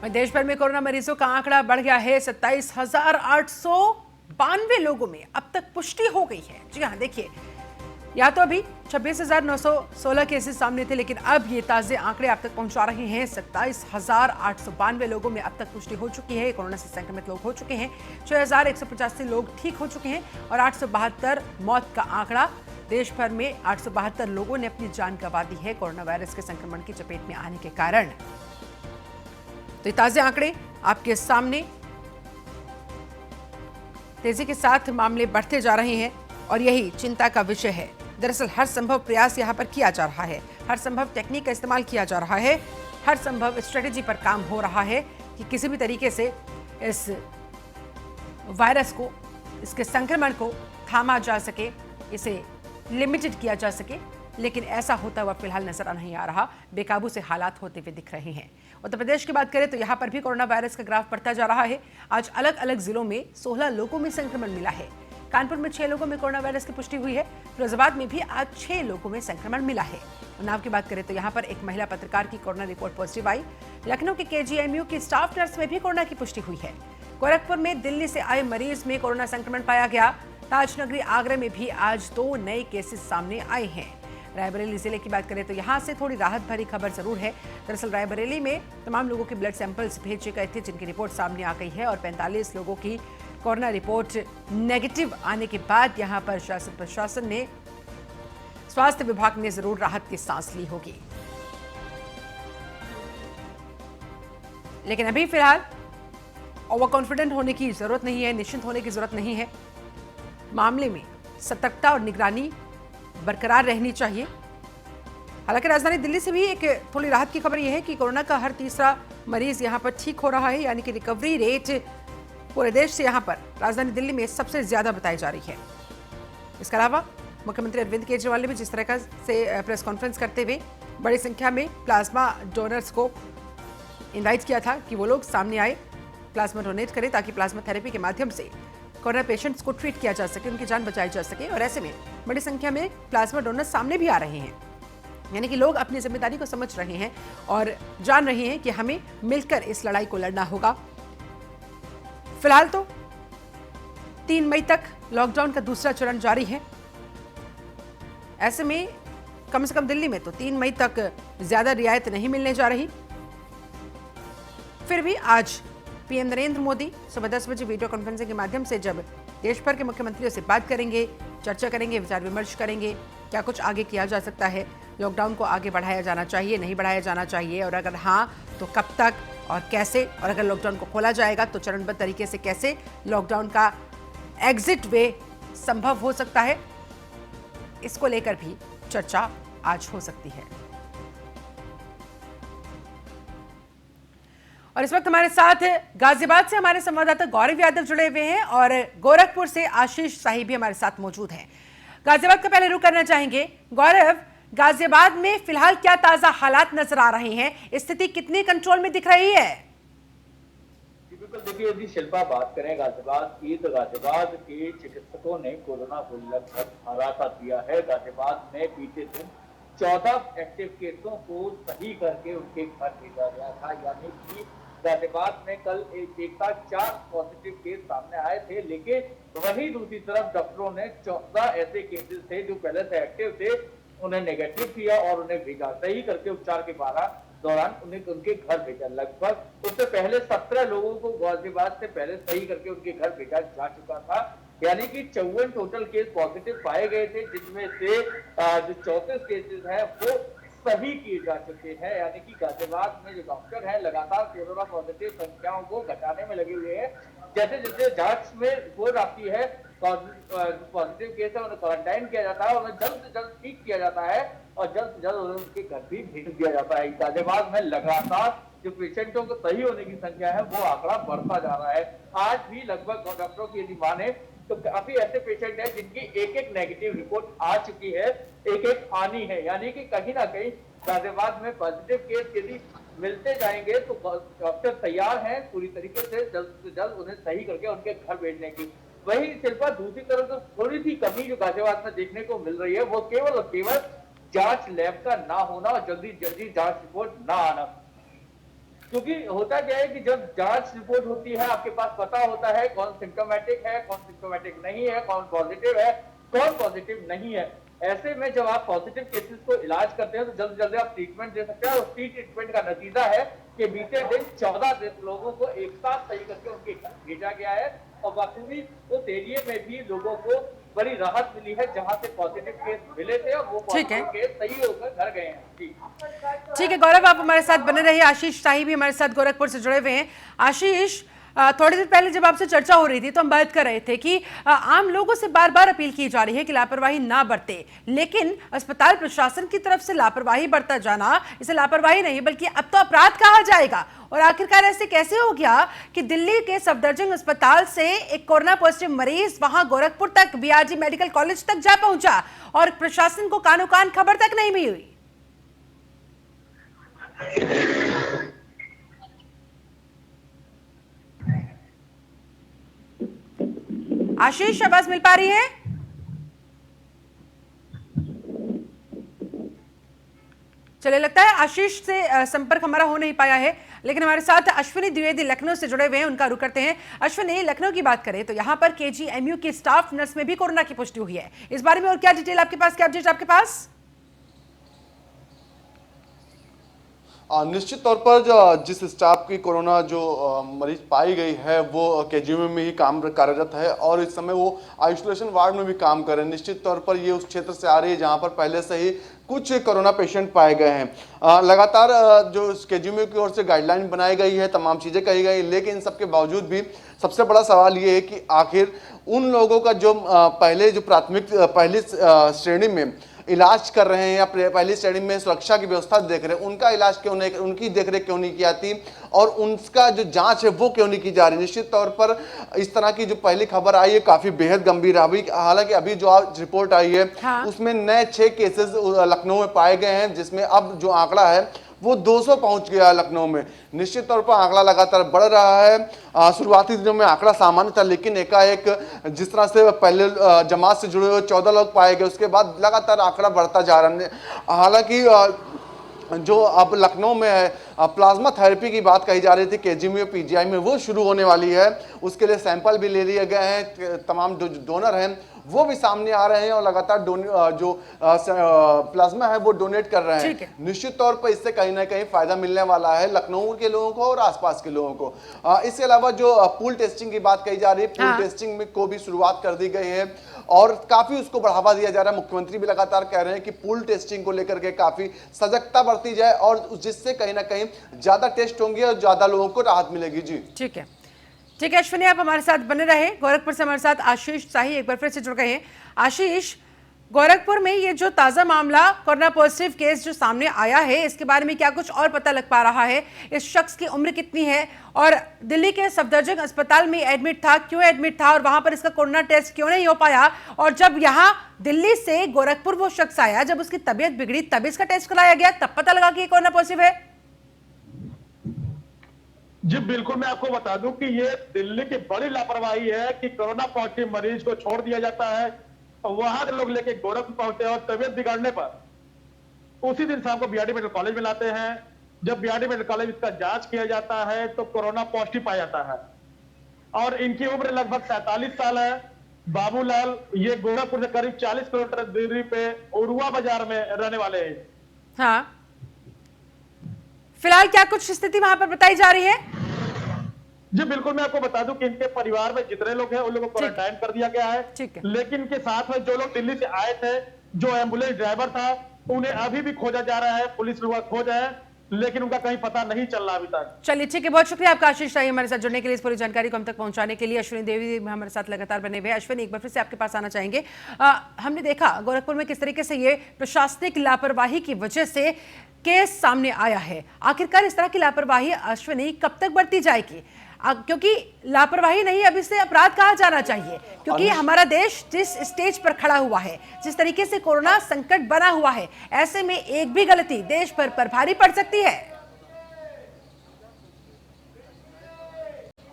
वहीं देश भर में कोरोना मरीजों का आंकड़ा बढ़ गया है। 27,892 लोगों में अब तक पुष्टि हो गई है। जी हाँ, देखिए, या तो अभी 26,916 केसेस सामने थे, लेकिन अब ये ताजे आंकड़े आप तक पहुंचा रहे हैं। 27,892 लोगों में अब तक पुष्टि हो चुकी है। कोरोना से संक्रमित लोग हो चुके हैं। 6,185 लोग ठीक हो चुके हैं और 872 मौत का आंकड़ा। देश भर में 872 लोगों ने अपनी जान गंवा दी है कोरोना वायरस के संक्रमण की चपेट में आने के कारण। तो ये ताजे आंकड़े आपके सामने, तेजी के साथ मामले बढ़ते जा रहे हैं और यही चिंता का विषय है। दरअसल हर संभव प्रयास यहां पर किया जा रहा है, हर संभव टेक्निक का इस्तेमाल किया जा रहा है, हर संभव स्ट्रेटेजी पर काम हो रहा है कि किसी भी तरीके से इस वायरस को, इसके संक्रमण को थामा जा सके, इसे लिमिटेड किया जा सके। लेकिन ऐसा होता हुआ फिलहाल नजर नहीं आ रहा। बेकाबू से हालात होते हुए दिख रहे हैं। उत्तर प्रदेश की बात करें तो यहां पर भी कोरोना वायरस का ग्राफ बढ़ता जा रहा है। आज अलग अलग जिलों में 16 लोगों में संक्रमण मिला है। कानपुर में 6 लोगों में कोरोना वायरस की पुष्टि हुई है। फिरोजाबाद में भी आज 6 लोगों में संक्रमण मिला है। उन्नाव की बात करें तो यहां पर एक महिला पत्रकार की कोरोना रिपोर्ट पॉजिटिव आई। लखनऊ के केजीएमयू की स्टाफ नर्स में भी कोरोना की पुष्टि हुई है। गोरखपुर में दिल्ली से आए मरीज में कोरोना संक्रमण पाया गया। ताजनगरी आगरा में भी आज 2 नए केसेस सामने आए हैं। रायबरेली जिले की बात करें तो यहां से थोड़ी राहत भरी खबर जरूर है। दरअसल रायबरेली में तमाम लोगों के ब्लड सैंपल्स भेजे गए थे, जिनकी रिपोर्ट सामने आ गई है और 45 लोगों की कोरोना रिपोर्ट नेगेटिव आने के बाद यहां पर शासन प्रशासन ने, स्वास्थ्य विभाग ने जरूर राहत की सांस ली होगी। लेकिन अभी फिलहाल ओवर कॉन्फिडेंट होने की जरूरत नहीं है, निश्चिंत होने की जरूरत नहीं है। मामले में सतर्कता और निगरानी बरकरार रहनी चाहिए। हालांकि राजधानी दिल्ली से भी एक थोड़ी राहत की खबर यह है कि कोरोना का हर तीसरा मरीज यहां पर ठीक हो रहा है, यानी कि रिकवरी रेट पूरे देश से यहां पर राजधानी दिल्ली में सबसे ज्यादा बताई जा रही है। इसके अलावा मुख्यमंत्री अरविंद केजरीवाल ने भी जिस तरह से प्रेस कॉन्फ्रेंस करते हुए बड़ी संख्या में प्लाज्मा डोनर्स को इनवाइट किया था कि वो लोग सामने आए, प्लाज्मा डोनेट करें, ताकि प्लाज्मा थेरेपी के माध्यम से कोरोना पेशेंट्स को ट्रीट किया जा सके, उनकी जान बचाई जा सके। और ऐसे में बड़ी संख्या में प्लाज्मा डोनर्स सामने भी आ रहे हैं, यानी कि लोग अपनी जिम्मेदारी को समझ रहे हैं और जान रहे हैं कि हमें मिलकर इस लड़ाई को लड़ना होगा। फिलहाल तो 3 मई तक लॉकडाउन का दूसरा चरण जारी है। ऐसे में कम से कम दिल्ली में तो 3 मई तक ज्यादा रियायत नहीं मिलने जा रही। फिर भी आज पीएम नरेंद्र मोदी सुबह 10 बजे वीडियो कॉन्फ्रेंसिंग के माध्यम से जब देश भर के मुख्यमंत्रियों से बात करेंगे, चर्चा करेंगे, विचार विमर्श करेंगे, क्या कुछ आगे किया जा सकता है, लॉकडाउन को आगे बढ़ाया जाना चाहिए, नहीं बढ़ाया जाना चाहिए, और अगर हाँ तो कब तक और कैसे, और अगर लॉकडाउन को खोला जाएगा तो चरणबद्ध तरीके से कैसे लॉकडाउन का एग्जिट वे संभव हो सकता है, इसको लेकर भी चर्चा आज हो सकती है। और इस वक्त हमारे साथ गाजियाबाद से हमारे संवाददाता गौरव यादव जुड़े हुए हैं और गोरखपुर से आशीष शाही भी हमारे साथ मौजूद हैं। गाजियाबाद का पहले रुख करना चाहेंगे। गौरव, गाजियाबाद में फिलहाल क्या ताजा हालात नजर आ रहे हैं, स्थिति कितनी कंट्रोल में दिख रही है? बिल्कुल, देखिए यदि शिल्पा बात करें गाजियाबाद की, तो गाजियाबाद के चिकित्सकों ने कोरोना को लगभग हरा सा दिया है। गाजियाबाद में बीते दिन 14 एक्टिव केसों को सही करके उनके घर भेजा गया था, यानी कि गाजियाबाद में कल एक साथ 4 पॉजिटिव केस सामने आए थे। लेकिन वही दूसरी तरफ डॉक्टरों ने 14 ऐसे केसेस थे जो पहले से एक्टिव थे, उन्हें नेगेटिव किया और उन्हें भेजा, सही करके उपचार के दौरान उन्हें उनके घर भेजा। लगभग उससे पहले 17 लोगों को गाजियाबाद से पहले सही करके उनके घर भेजा जा चुका था, यानी कि 54 टोटल केस पॉजिटिव पाए गए थे, जिसमें से जो 34 केसेस हैं वो सही किए जा चुके हैं। यानी कि गाजियाबाद में जो डॉक्टर हैं लगातार कोरोना पॉजिटिव संख्याओं को घटाने में लगे हुए हैं। जैसे जैसे जांच में रिपोर्ट आती है, पॉजिटिव केस है उन्हें क्वारंटाइन किया जाता है, उन्हें जल्द से जल्द ठीक किया जाता है और जल्द से जल्द उन्हें उनके घर भी भेज दिया जाता है। गाजियाबाद में लगातार जो पेशेंटों को सही होने की संख्या है वो आंकड़ा बढ़ता जा रहा है। आज भी लगभग डॉक्टरों की यदि माने तो काफी ऐसे पेशेंट हैं जिनकी एक नेगेटिव रिपोर्ट आ चुकी है, एक आनी है, यानी कि कहीं ना कहीं गाजियाबाद में पॉजिटिव केस यदि मिलते जाएंगे तो डॉक्टर तैयार हैं पूरी तरीके से जल्द उन्हें सही करके उनके घर भेजने की। वही शिल्पा, दूसरी तरफ तो थोड़ी सी कमी जो गाजियाबाद में देखने को मिल रही है वो केवल और केवल जांच लैब का ना होना और जल्दी जांच रिपोर्ट ना आना। क्योंकि होता क्या है कि जब जांच रिपोर्ट होती है, आपके पास पता होता है कौन सिम्टोमेटिक है, कौन सिम्टोमेटिक नहीं है, कौन पॉजिटिव है, कौन पॉजिटिव नहीं है। ऐसे में जब आप पॉजिटिव केसेस को इलाज करते हैं तो जल्द जल्दी आप ट्रीटमेंट दे सकते हैं। और उसी ट्रीटमेंट का नतीजा है कि बीते दिन 14 लोगों को एक साथ सही करके उनके घर भेजा गया है। और वाकई उस एरिया में भी लोगों को बड़ी राहत मिली है जहां से पॉजिटिव केस मिले थे और वो ठीक है। पॉजिटिव केस सही होकर घर गए हैं। जी ठीक है गौरव, आप हमारे साथ बने रहिए। आशीष शाही भी हमारे साथ गोरखपुर से जुड़े हुए हैं। आशीष, थोड़ी देर पहले जब आपसे चर्चा हो रही थी तो हम बात कर रहे थे कि आम लोगों से बार बार अपील की जा रही है कि लापरवाही ना बरते, लेकिन अस्पताल प्रशासन की तरफ से लापरवाही बरता जाना, इसे लापरवाही नहीं बल्कि अब तो अपराध कहा जाएगा। और आखिरकार ऐसे कैसे हो गया कि दिल्ली के सफदरजंग अस्पताल से एक कोरोना पॉजिटिव मरीज वहां गोरखपुर तक बीआरजी मेडिकल कॉलेज तक जा पहुंचा और प्रशासन को कानो कान खबर तक नहीं भी हुई? आशीष, आवाज मिल पा रही है? चलिए, लगता है आशीष से संपर्क हमारा हो नहीं पाया है, लेकिन हमारे साथ अश्विनी द्विवेदी लखनऊ से जुड़े हुए हैं, उनका रुख करते हैं। अश्विनी, लखनऊ की बात करें तो यहाँ पर केजीएमयू की स्टाफ नर्स में भी कोरोना की पुष्टि हुई है। इस बारे में और क्या डिटेल आपके पास, क्या अपडेट आपके पास? निश्चित तौर पर जिस स्टाफ की कोरोना जो मरीज पाई गई है वो केजीएमयू में ही कार्यरत है और इस समय वो आइसोलेशन वार्ड में भी काम कर रहे हैं। निश्चित तौर पर ये उस क्षेत्र से आ रही है जहां पर पहले से ही कुछ कोरोना पेशेंट पाए गए हैं। लगातार जो केजीएमयू की ओर से गाइडलाइन बनाई गई है, तमाम चीज़ें कही गई, लेकिन इन सबके बावजूद भी सबसे बड़ा सवाल ये है कि आखिर उन लोगों का जो पहले जो प्राथमिक पहली श्रेणी में इलाज कर रहे हैं या पहली श्रेणी में सुरक्षा की व्यवस्था देख रहे हैं, उनका इलाज क्यों नहीं, उनकी देखरेख क्यों नहीं की जाती और उनका जो जांच है वो क्यों नहीं की जा रही। निश्चित तौर पर इस तरह की जो पहली खबर आई है काफी बेहद गंभीर है। हालांकि अभी जो रिपोर्ट आई है उसमें नए 6 केसेस लखनऊ में पाए गए हैं, जिसमें अब जो आंकड़ा है वो 200 पहुंच गया लखनऊ में। निश्चित तौर पर आंकड़ा लगातार बढ़ रहा है। शुरुआती दिनों में आंकड़ा सामान्य था, लेकिन एकाएक जिस तरह से पहले जमात से जुड़े हुए 14 लोग पाए गए, उसके बाद लगातार आंकड़ा बढ़ता जा रहा है। हालांकि जो अब लखनऊ में है प्लाज्मा थेरेपी की बात कही जा रही थी केजीएमयू पीजीआई में, वो शुरू होने वाली है। उसके लिए सैंपल भी ले लिए गए हैं, तमाम जो डोनर हैं वो भी सामने आ रहे हैं और लगातार जो प्लाज्मा है वो डोनेट कर रहे हैं। निश्चित तौर पर इससे कहीं ना कहीं फायदा मिलने वाला है लखनऊ के लोगों को और आसपास के लोगों को। इसके अलावा जो पूल टेस्टिंग की बात कही जा रही है, पूल टेस्टिंग में को भी शुरुआत कर दी गई है और काफी उसको बढ़ावा दिया जा रहा है। मुख्यमंत्री भी लगातार कह रहे हैं कि पूल टेस्टिंग को लेकर के काफी सजगता बरती जाए और जिससे कहीं ना कहीं ज्यादा टेस्ट होंगे और ज्यादा लोगों को राहत मिलेगी। जी ठीक है, ठीक है अश्विनी, आप हमारे साथ बने रहे। गोरखपुर से हमारे साथ आशीष शाही एक बार फिर से जुड़ गए हैं। आशीष, गोरखपुर में ये जो ताजा मामला कोरोना पॉजिटिव केस जो सामने आया है, इसके बारे में क्या कुछ और पता लग पा रहा है? इस शख्स की उम्र कितनी है और दिल्ली के सफदरजंग अस्पताल में एडमिट था, क्यों एडमिट था और वहां पर इसका कोरोना टेस्ट क्यों नहीं हो पाया? और जब यहाँ दिल्ली से गोरखपुर वो शख्स आया, जब उसकी तबीयत बिगड़ी तब इसका टेस्ट कराया गया, तब पता लगा कि कोरोना पॉजिटिव है? जी बिल्कुल, मैं आपको बता दूं कि ये दिल्ली की बड़ी लापरवाही है कि कोरोना पॉजिटिव मरीज को छोड़ दिया जाता है और वहां के लोग लेके गोरखपुर पहुंचते हैं और तबियत बिगड़ने पर उसी दिन शाम को बीआरडी मेडिकल कॉलेज में लाते हैं। जब बीआरडी मेडिकल कॉलेज इसका जांच किया जाता है तो कोरोना पॉजिटिव पाया जाता है और इनकी उम्र लगभग 47 साल है। बाबूलाल ये गोरखपुर से करीब 40 किलोमीटर दूरी पे उरुआ बाजार में रहने वाले हैं। हाँ, फिलहाल क्या कुछ स्थिति वहां पर बताई जा रही है? जी बिल्कुल, मैं आपको बता दूं कि इनके परिवार में जितने लोग हैं उन लोगों को क्वारंटाइन कर दिया गया है। लेकिन इनके साथ में जो लोग दिल्ली से आए थे, जो एम्बुलेंस ड्राइवर था, उन्हें अभी भी खोजा जा रहा है, पुलिस लोग खोज है, लेकिन उनका कहीं पता नहीं चल रहा अभी तक। चलिए ठीक है, बहुत शुक्रिया आपका आशीष शाही हमारे साथ जुड़ने के लिए, इस पूरी जानकारी को हम तक पहुंचाने के लिए। अश्विनी देवी हमारे साथ लगातार बने हुए। अश्विनी, एक बार फिर से आपके पास आना चाहेंगे। हमने देखा गोरखपुर में किस तरीके से ये प्रशासनिक लापरवाही की वजह से केस सामने आया है। आखिरकार इस तरह की लापरवाही अश्विनी कब तक बढ़ती जाएगी? क्योंकि लापरवाही नहीं, अब इसे अपराध कहा जाना चाहिए, क्योंकि हमारा देश जिस स्टेज पर खड़ा हुआ है, जिस तरीके से कोरोना संकट बना हुआ है, ऐसे में एक भी गलती देश पर भारी पड़ सकती है।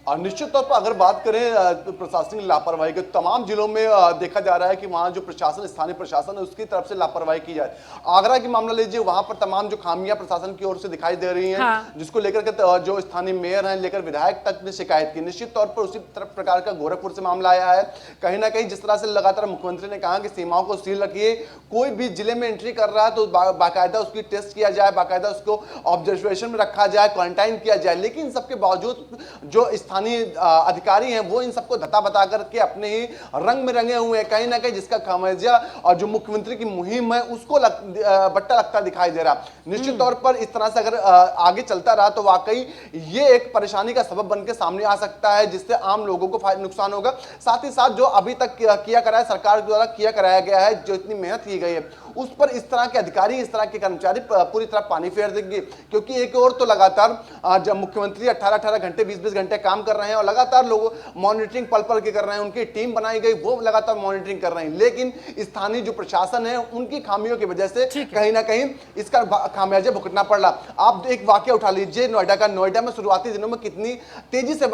और निश्चित तौर पर अगर बात करें प्रशासनिक लापरवाही के, तमाम जिलों में देखा जा रहा है कि वहां जो प्रशासन, स्थानीय प्रशासन है, उसकी तरफ से लापरवाही की जाए। आगरा की मामला लीजिए, वहां पर तमाम जो खामियां प्रशासन की ओर से दिखाई दे रही हैं, हाँ। जिसको लेकर के जो स्थानीय मेयर हैं, लेकर विधायक तक ने शिकायत की। निश्चित तौर पर उसी प्रकार का गोरखपुर से मामला आया है। कहीं ना कहीं जिस तरह से लगातार मुख्यमंत्री ने कहा कि सीमाओं को सील रखिए, कोई भी जिले में एंट्री कर रहा है तो बाकायदा उसकी टेस्ट किया जाए, बाकायदा उसको ऑब्जर्वेशन में रखा जाए, क्वारंटाइन किया जाए। लेकिन सबके बावजूद जो स्थानीय अधिकारी हैं वो इन सबको धता बता करके अपने ही रंग में रंगे हुए हैं, कहीं ना कहीं जिसका खामियाजा और जो मुख्यमंत्री की मुहिम है उसको बट्टा लगता दिखाई दे रहा। निश्चित तौर पर इस तरह से अगर आगे चलता रहा तो वाकई ये एक परेशानी का सबब बनकर सामने आ सकता है, जिससे आम लोगों को नुकसान होगा। साथ ही साथ जो अभी तक किया कराया, सरकार द्वारा किया कराया गया है, जो इतनी मेहनत की गई है, उस पर इस तरह के अधिकारी, इस तरह के कर्मचारी पूरी तरह पानी फेर देंगे। क्योंकि एक और तो लगातार जब मुख्यमंत्री 18-18 घंटे 20-20 घंटे काम कर रहे हैं और लगातार लोग मॉनिटरिंग पल के कर रहे हैं, उनकी टीम बनाई गई, वो लगातार मॉनिटरिंग कर रहे हैं। लेकिन स्थानीय जो प्रशासन है उनकी खामियों की वजह से कहीं ना कहीं इसका खामियाजा भुगतना पड़ रहा। आप एक वाकया उठा लीजिए नोएडा का। नोएडा में शुरुआती दिनों में कितनी तेजी से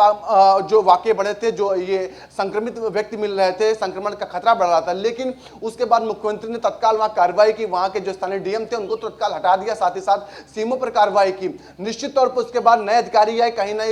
जो वाकये बढ़े थे, जो ये संक्रमित व्यक्ति मिल रहे थे, संक्रमण का खतरा बढ़ रहा था। लेकिन उसके बाद मुख्यमंत्री ने तत्काल वहां कार्रवाई की, वहां के जो स्थानीय डीएम थे उनको तत्काल हटा दिया, साथ ही साथ सीमों पर कार्रवाई की। निश्चित तौर पर उसके बाद नए अधिकारी आए, कहीं ना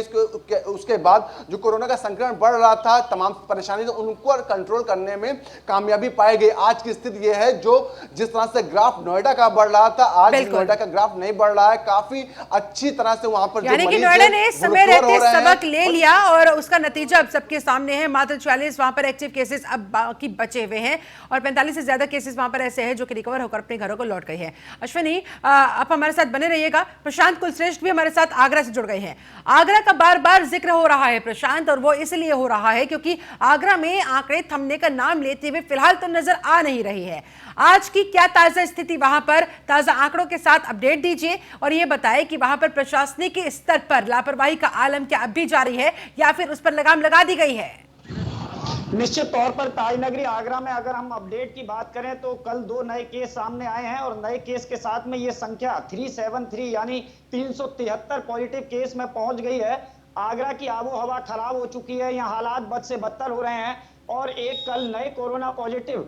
उसके बाद जो कोरोना का संक्रमण बढ़ रहा था, तमाम परेशानी तो उनको कंट्रोल करने में कामयाबी पाई गई। आज की स्थिति यह है, जो जिस तरह से ग्राफ नोएडा का बढ़ रहा था, आज नोएडा का ग्राफ नहीं बढ़ रहा है। काफी अच्छी तरह से वहां पर यानी कि नोएडा ने समय रहते सबक ले लिया और उसका नतीजा अब सबके सामने है। मात्र 44 वहां पर एक्टिव केसेस अब बाकी बचे हुए हैं और 45 से ज्यादा केसेस वहां पर ऐसे हैं जो कि रिकवर होकर अपने घरों को लौट गए हैं। अश्विनी, आप हमारे साथ बने रहिएगा। प्रशांत कुलश्रेष्ठ भी हमारे साथ आगरा से जुड़ गए हैं। आगरा का बार बार जिक्र हो रहा है प्रशांत, और वो इसलिए हो रहा है क्योंकि आगरा में आंकड़े थमने का नाम लेते हुए फिलहाल तो नजर आ नहीं रही है। आज की क्या ताजा स्थिति वहां पर, ताजा आंकड़ों के साथ अपडेट दीजिए और यह बताएं कि वहां पर प्रशासनिक स्तर पर लापरवाही का आलम क्या अब भी जारी है या फिर उस पर लगाम लगा दी गई है? निश्चित तौर पर ताजनगरी आगरा में अगर हम अपडेट की बात करें तो कल 2 नए केस सामने आए हैं और नए केस के साथ में ये संख्या 373 यानी 373 पॉजिटिव केस में पहुंच गई है। आगरा की आबो हवा खराब हो चुकी है, यहाँ हालात बद से बदतर हो रहे हैं और एक कल नए कोरोना पॉजिटिव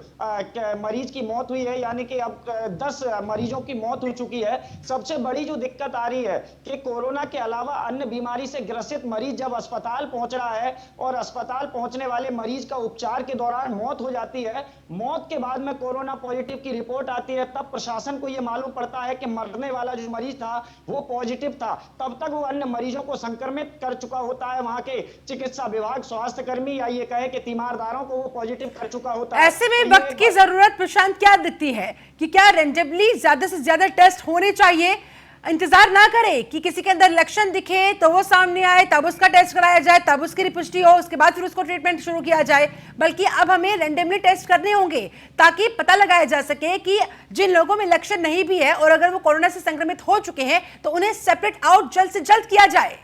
मरीज की मौत हुई है, यानी कि अब 10 मरीजों की मौत हो चुकी है। सबसे बड़ी जो दिक्कत आ रही है कि कोरोना के अलावा अन्य बीमारी से ग्रसित मरीज जब अस्पताल पहुंच रहा है और अस्पताल पहुंचने वाले मरीज का उपचार के दौरान मौत हो जाती है, मौत के बाद में कोरोना पॉजिटिव की रिपोर्ट आती है, तब प्रशासन को यह मालूम पड़ता है कि मरने वाला जो मरीज था वो पॉजिटिव था। तब तक वो अन्य मरीजों को संक्रमित कर चुका होता है वहां के चिकित्सा विभाग, स्वास्थ्य कर्मी या ये कहे कि तीमारदार को वो पॉजिटिव कर चुका होता है। ऐसे में वक्त की जरूरत प्रशांत क्या दिखती है कि क्या रैंडमली ज्यादा से ज्यादा टेस्ट होने चाहिए? इंतजार ना करें कि किसी के अंदर लक्षण दिखे तो वो सामने आए, तब उसका टेस्ट कराया जाए, तब उसकी पुष्टि हो, उसके बाद फिर उसको ट्रीटमेंट शुरू किया जाए, बल्कि अब हमें रैंडमली टेस्ट करने होंगे ताकि पता लगाया जा सके कि जिन लोगों में लक्षण नहीं भी है और अगर वो कोरोना से संक्रमित हो चुके हैं तो उन्हें सेपरेट आउट जल्द से जल्द किया जाए।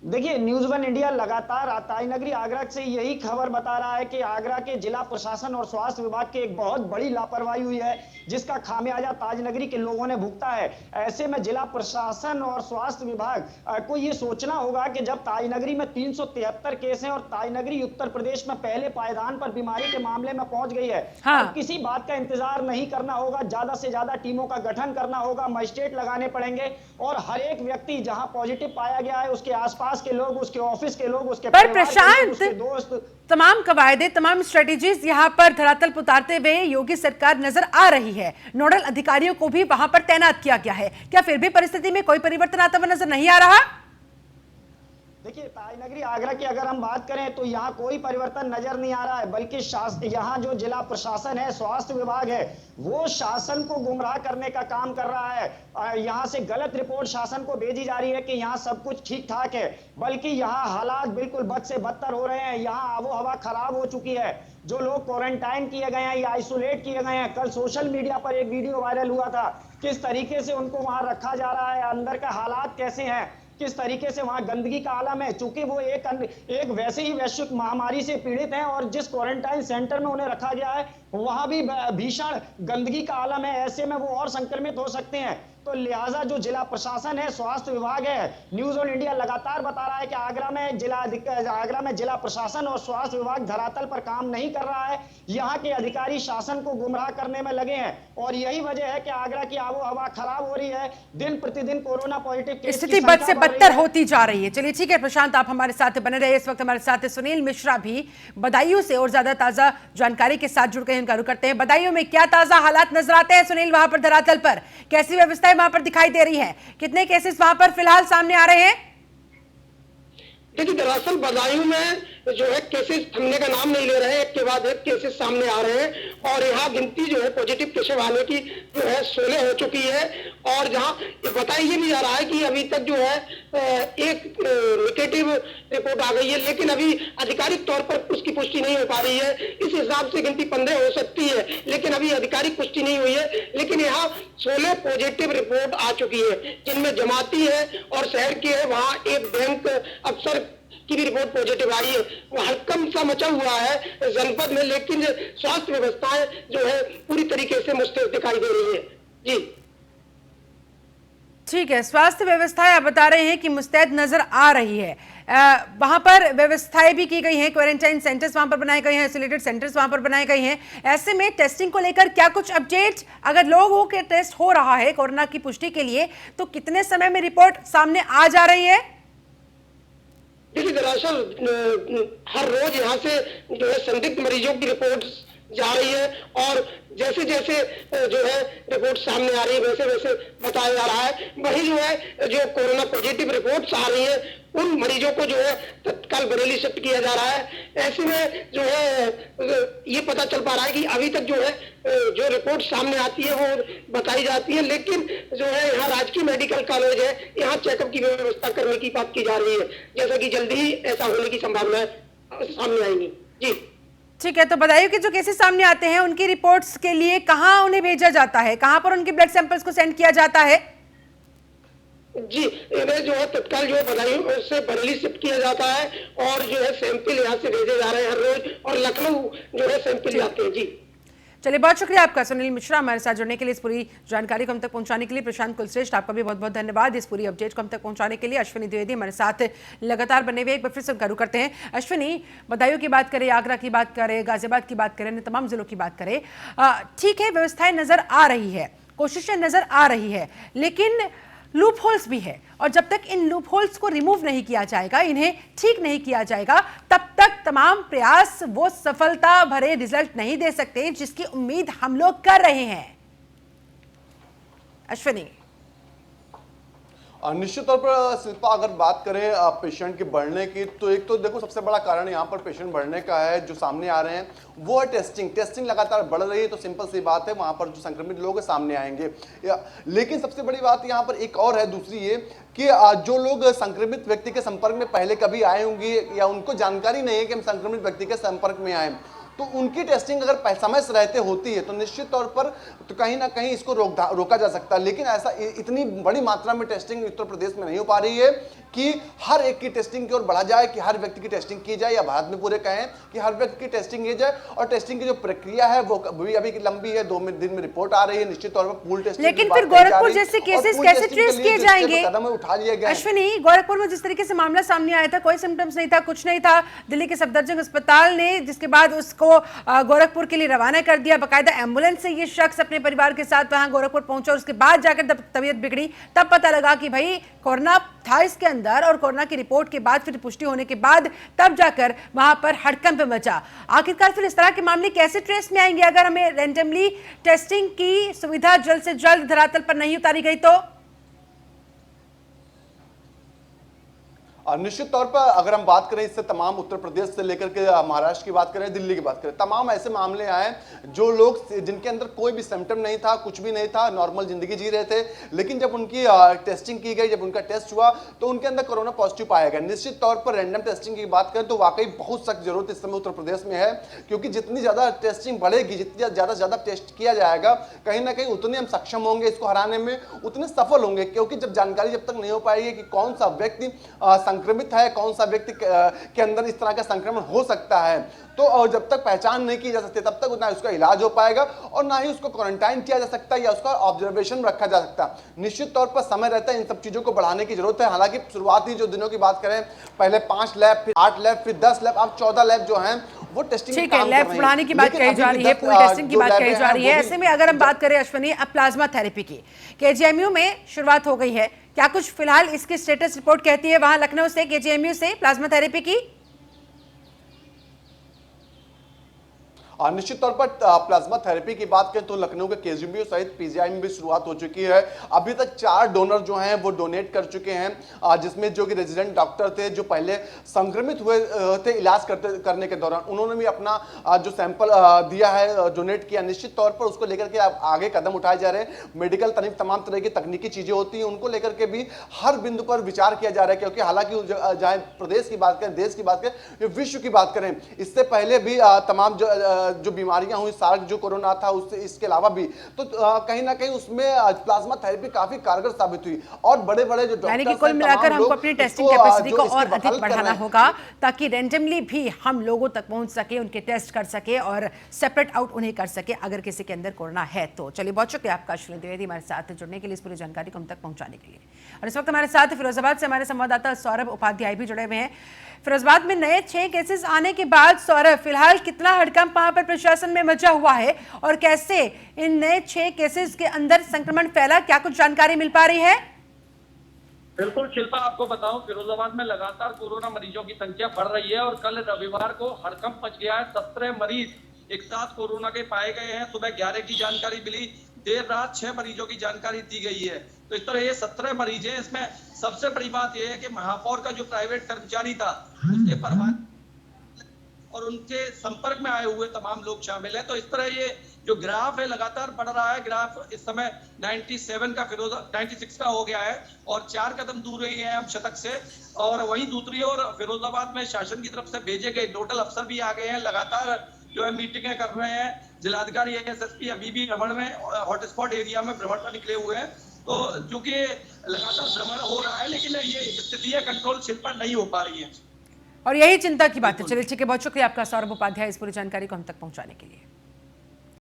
देखिए, न्यूज़ 1 इंडिया लगातार ताजनगरी आगरा से यही खबर बता रहा है कि आगरा के जिला प्रशासन और स्वास्थ्य विभाग की एक बहुत बड़ी लापरवाही हुई है, जिसका खामियाजा ताजनगरी के लोगों ने भुगता है। ऐसे में जिला प्रशासन और स्वास्थ्य विभाग को ये सोचना होगा कि जब ताजनगरी में 373 केस हैं और ताजनगरी उत्तर प्रदेश में पहले पायदान पर बीमारी के मामले में पहुंच गई है, अब किसी बात का इंतजार नहीं करना होगा, ज्यादा से ज्यादा टीमों का गठन करना होगा, मजिस्ट्रेट लगाने पड़ेंगे और हर एक व्यक्ति जहां पॉजिटिव पाया गया है उसके आसपास के लोग, उसके ऑफिस के लोग, उसके पर प्रशांत, उसके दोस्त, तमाम कवायदे, तमाम स्ट्रेटेजीज यहां पर धरातल पर उतारते हुए योगी सरकार नजर आ रही है। नोडल अधिकारियों को भी वहां पर तैनात किया गया है। क्या फिर भी परिस्थिति में कोई परिवर्तन आता हुआ नजर नहीं आ रहा? देखिए, ताजनगरी आगरा की अगर हम बात करें तो यहाँ कोई परिवर्तन नजर नहीं आ रहा है, बल्कि यहाँ जो जिला प्रशासन है, स्वास्थ्य विभाग है, वो शासन को गुमराह करने का काम कर रहा है। यहाँ से गलत रिपोर्ट शासन को भेजी जा रही है कि यहाँ सब कुछ ठीक ठाक है, बल्कि यहाँ हालात बिल्कुल बद से बदतर हो रहे हैं। यहाँ आबो हवा खराब हो चुकी है। जो लोग क्वारंटाइन किए गए हैं या आइसोलेट किए गए हैं, कल सोशल मीडिया पर एक वीडियो वायरल हुआ था, किस तरीके से उनको वहां रखा जा रहा है, अंदर का हालात कैसे हैं, किस तरीके से वहां गंदगी का आलम है। चूंकि वो एक वैसे ही वैश्विक महामारी से पीड़ित हैं और जिस क्वारंटाइन सेंटर में उन्हें रखा गया है वहां भी भीषण गंदगी का आलम है, ऐसे में वो और संक्रमित हो सकते हैं। तो लिहाजा जो जिला प्रशासन है, स्वास्थ्य विभाग है, न्यूज ऑन इंडिया लगातार बता रहा है कि आगरा में जिला प्रशासन और स्वास्थ्य विभाग धरातल पर काम नहीं कर रहा है। यहाँ के अधिकारी शासन को गुमराह करने में लगे हैं और यही वजह है कि आगरा की आबो हवा खराब हो रही है। दिन प्रतिदिन कोरोना पॉजिटिव केस की स्थिति संख्या बद से बढ़ रही बदतर है। होती जा रही है। चलिए ठीक है प्रशांत, आप हमारे साथ बने रहे। इस वक्त हमारे साथ सुनील मिश्रा भी बदायूं से और ज्यादा ताजा जानकारी के साथ जुड़ गए हैं, उनका रुख करते हैं। बदायूं में क्या ताजा हालात नजर आते हैं सुनील? वहां पर धरातल पर कैसी व्यवस्थाएं वहां पर दिखाई दे रही है? कितने केसेस वहां पर फिलहाल सामने आ रहे हैं? देखिए, दरअसल बदायूं में जो है केसेस थमने का नाम नहीं ले रहे हैं, एक के बाद एक केसेस सामने आ रहे हैं और यहाँ गिनती जो है पॉजिटिव केसेस आने की जो है 16 हो चुकी है। और जहाँ बताया ये भी जा रहा है कि अभी तक जो है एक नेगेटिव रिपोर्ट आ गई है, लेकिन अभी आधिकारिक तौर पर उसकी पुष्टि नहीं हो पा रही है। इस हिसाब से गिनती 15 हो सकती है, लेकिन अभी आधिकारिक पुष्टि नहीं हुई है। लेकिन यहाँ 16 पॉजिटिव रिपोर्ट आ चुकी है, जिनमें जमाती है और शहर के है। वहाँ एक बैंक अफसर की भी रिपोर्ट पॉजिटिव आई है। वो हड़कंप सा मचा हुआ है जनपद में, लेकिन स्वास्थ्य व्यवस्थाएं जो है पूरी तरीके से मुस्तैद दिखाई दे रही है। जी ठीक है, स्वास्थ्य व्यवस्थाएं आप बता रहे हैं कि मुस्तैद नजर आ रही है। वहां पर व्यवस्थाएं भी की गई हैं, क्वारंटाइन सेंटर्स वहां पर बनाए गए हैं, आइसोलेटेड सेंटर्स वहां पर बनाए गए हैं। ऐसे में टेस्टिंग को लेकर क्या कुछ अपडेट, अगर लोगों के टेस्ट हो रहा है कोरोना की पुष्टि के लिए, तो कितने समय में रिपोर्ट सामने आ जा रही है? देखिए, दरअसल हर रोज यहाँ से जो है संदिग्ध मरीजों की रिपोर्ट जा रही है और जैसे जैसे जो है रिपोर्ट सामने आ रही है वैसे वैसे बताया जा रहा है। वही जो है जो कोरोना पॉजिटिव रिपोर्ट्स आ रही है उन मरीजों को जो है तत्काल बरेली शिफ्ट किया जा रहा है। ऐसे में जो है ये पता चल पा रहा है कि अभी तक जो है जो रिपोर्ट सामने आती है वो बताई जाती है, लेकिन जो है यहाँ राजकीय मेडिकल कॉलेज है, यहाँ चेकअप की व्यवस्था करने की बात की जा रही है, जैसा कि जल्दी ही ऐसा होने की संभावना सामने आएंगी। जी ठीक है, तो बदायूं के जो केसेस सामने आते हैं उनकी रिपोर्ट्स के लिए कहां उन्हें भेजा जाता है, कहां पर उनके ब्लड सैंपल्स को सेंड किया जाता है? जी, इन्हें जो है तत्काल जो है बदायूं से बरेली शिफ्ट किया जाता है और जो है सैंपल यहाँ से भेजे जा रहे हैं हर रोज, और लखनऊ जो है सैंपल जाते हैं। जी चलिए, बहुत शुक्रिया आपका सुनील मिश्रा हमारे साथ जुड़ने के लिए, इस पूरी जानकारी को हम तक पहुंचाने के लिए। प्रशांत कुलश्रेष्ठ, आपका भी बहुत बहुत धन्यवाद इस पूरी अपडेट को हम तक पहुंचाने के लिए। अश्विनी द्विवेदी हमारे साथ लगातार बने हुए, एक बार फिर से उनका करते हैं। अश्विनी, बदायूं की बात करें, आगरा की बात करें, गाजियाबाद की बात करें, तमाम जिलों की बात करें, ठीक है व्यवस्थाएं नजर आ रही है, कोशिशें नजर आ रही है, लेकिन लूप होल्स भी है और जब तक इन लूप होल्स को रिमूव नहीं किया जाएगा, इन्हें ठीक नहीं किया जाएगा, तब तक तमाम प्रयास वो सफलता भरे रिजल्ट नहीं दे सकते जिसकी उम्मीद हम लोग कर रहे हैं। अश्विनी, निश्चित तौर पर शिल्पा, अगर बात करें पेशेंट के बढ़ने की, तो एक तो देखो सबसे बड़ा कारण यहाँ पर पेशेंट बढ़ने का है जो सामने आ रहे हैं वो है टेस्टिंग लगातार बढ़ रही है, तो सिंपल सी बात है वहाँ पर जो संक्रमित लोग हैं सामने आएंगे। लेकिन सबसे बड़ी बात यहाँ पर एक और है, दूसरी ये कि जो लोग संक्रमित व्यक्ति के संपर्क में पहले कभी आए होंगे या उनको जानकारी नहीं है कि हम संक्रमित व्यक्ति के संपर्क में आए, तो उनकी टेस्टिंग अगर समय से रहते होती है तो निश्चित तौर पर तो कहीं ना कहीं इसको रोका जा सकता है। लेकिन ऐसा इतनी बड़ी मात्रा में टेस्टिंग उत्तर प्रदेश में नहीं हो पा रही है कि हर एक की टेस्टिंग की ओर बढ़ा जाए, कि हर व्यक्ति की टेस्टिंग की जाए, या भारत में पूरे कहें कि हर व्यक्ति की टेस्टिंग की जाए। और टेस्टिंग की जो प्रक्रिया है वो भी अभी लंबी है, 2 दिन में रिपोर्ट आ रही है, निश्चित तौर पर पूल टेस्टिंग। लेकिन फिर गोरखपुर जैसे केसेस कैसे ट्रेस किए जाएंगे? कदम उठा लिया गया। अश्विनी, गोरखपुर में जिस तरीके से मामला सामने आया था, कोई सिम्टम्स नहीं था, कुछ नहीं था, दिल्ली के सफदरजंग अस्पताल ने जिसके बाद उसको गोरखपुर के लिए रवाना कर दिया, बाकायदा एम्बुलेंस से ये शख्स अपने परिवार के साथ वहां गोरखपुर पहुंचा और उसके बाद जाकर तबीयत बिगड़ी, तब पता लगा कि भाई कोरोना था इसके अंदर, और कोरोना की रिपोर्ट के बाद फिर पुष्टि होने के बाद तब जाकर वहां पर हड़कंप मचा। आखिरकार फिर इस तरह के मामले कैसे ट्रेस में आएंगे अगर हमें रैंडमली टेस्टिंग की सुविधा जल्द से जल्द धरातल पर नहीं उतारी गई तो? निश्चित तौर पर अगर हम बात करें इससे तमाम उत्तर प्रदेश से लेकर के महाराष्ट्र की बात करें, दिल्ली की बात करें, तमाम ऐसे मामले आए जो लोग जिनके अंदर कोई भी सिम्टम नहीं था, कुछ भी नहीं था, नॉर्मल जिंदगी जी रहे थे, लेकिन जब उनकी टेस्टिंग की गई, जब उनका टेस्ट हुआ तो उनके अंदर कोरोना पॉजिटिव पाया गया। निश्चित तौर पर रैंडम टेस्टिंग की बात करें तो वाकई बहुत सख्त जरूरत इस समय उत्तर प्रदेश में है, क्योंकि जितनी ज्यादा टेस्टिंग बढ़ेगी, जितनी ज्यादा टेस्ट किया जाएगा, कहीं ना कहीं उतने हम सक्षम होंगे इसको हराने में, उतने सफल होंगे, क्योंकि जब जानकारी जब तक नहीं हो पाएगी कि कौन सा व्यक्ति संक्रमित है, कौन सा व्यक्ति के अंदर इस तरह का संक्रमण हो सकता है। तो जब तक पहचान नहीं की जा सकती तब तक ना उसका इलाज हो पाएगा और ना ही उसको क्वारंटाइन किया जा सकता या उसका ऑब्जर्वेशन में रखा जा सकता। निश्चित तौर पर समय रहता है, इन सब चीजों को बढ़ाने की जरूरत है। हालांकि शुरुआती जो दिनों की बात करें, पहले 5 लैब, फिर 8 लैब, फिर 10 लैब, अब 14 लैब जो हैं वो टेस्टिंग ठीक है, लैब बढ़ाने की बात कही जा रही है, पूरी टेस्टिंग की बात कही जा रही है। ऐसे में अगर हम बात करें अश्विनी, अब प्लाज्मा थेरेपी की केजीएमयू में शुरुआत हो गई है, क्या कुछ फिलहाल इसकी स्टेटस रिपोर्ट कहती है वहां लखनऊ से, केजीएमयू से प्लाज्मा थेरेपी की? निश्चित तौर पर प्लाज्मा थेरेपी की बात करें तो लखनऊ के केजीएमयू सहित पीजीआई में भी शुरुआत हो चुकी है। अभी तक 4 डोनर जो हैं वो डोनेट कर चुके हैं, जिसमें जो कि रेजिडेंट डॉक्टर थे जो पहले संक्रमित हुए थे इलाज करने के दौरान, उन्होंने भी अपना जो सैंपल दिया है, डोनेट किया। निश्चित तौर पर उसको लेकर के आगे कदम उठाए जा रहे हैं। मेडिकल तमाम तरह की तकनीकी चीजें होती हैं, उनको लेकर के भी हर बिंदु पर विचार किया जा रहा है, क्योंकि हालांकि चाहे प्रदेश की बात करें, देश की बात करें, विश्व की बात करें, इससे पहले भी तमाम जो बीमारियां हुई, सार्क जो कोरोना था, उससे इसके अलावा भी तो कहीं ना कहीं उसमें प्लाज्मा थेरेपी काफी कारगर साबित हुई। और बड़े बड़े जो यानी कि कुल मिलाकर हमको अपनी टेस्टिंग कैपेसिटी को और अधिक बढ़ाना होगा ताकि रैंडमली भी हम लोगों तक पहुंच सके, उनके टेस्ट कर सके और सेपरेट आउट उन्हें कर सके अगर किसी के अंदर कोरोना है तो। चलिए, बहुत शुक्रिया आपका अश्विनी द्विवेदी हमारे साथ जुड़ने के लिए, इस पूरी जानकारी को हम तक पहुंचाने के लिए। और इस वक्त हमारे साथ फिरोजाबाद से हमारे संवाददाता सौरभ उपाध्याय भी जुड़े हुए हैं। फिरोजाबाद में नए 6 केसेस आने के बाद सौरभ, फिलहाल कितना हड़कंप वहां पर प्रशासन में मचा हुआ है और कैसे इन नए 6 केसेस के अंदर संक्रमण फैला, क्या कुछ जानकारी मिल पा रही है? बिल्कुल शिल्पा, आपको बताऊं फिरोजाबाद में लगातार कोरोना मरीजों की संख्या बढ़ रही है और कल रविवार को हड़कंप मच गया है। 17 मरीज एक साथ कोरोना के पाए गए हैं। सुबह 11 की जानकारी मिली, देर रात 6 मरीजों की जानकारी दी गई है। तो इस तरह ये 17 मरीज हैं। इसमें सबसे बड़ी बात यह है कि महापौर का जो प्राइवेट कर्मचारी था उसके परिवार और उनके संपर्क में आए हुए तमाम लोग शामिल हैं। तो इस तरह ये जो ग्राफ है लगातार बढ़ रहा है। ग्राफ इस समय 97 का 96 का हो गया है और 4 कदम दूर ही है हम शतक से। और वहीं दूसरी ओर फिरोजाबाद में शासन की तरफ से भेजे गए नोडल अफसर भी आ गए हैं, लगातार जो है मीटिंगें कर रहे हैं। जिलाधिकारी एसएसपी अभी भी भ्रमण में, हॉटस्पॉट एरिया में भ्रमण पर निकले हुए हैं। तो चूंकि लगातार भ्रमण हो रहा है लेकिन ये स्थितियां कंट्रोल शिल्पा नहीं हो पा रही है और यही चिंता की बात है। चलिए ठीक है, बहुत शुक्रिया आपका सौरभ उपाध्याय इस पूरी जानकारी को हम तक पहुंचाने के लिए।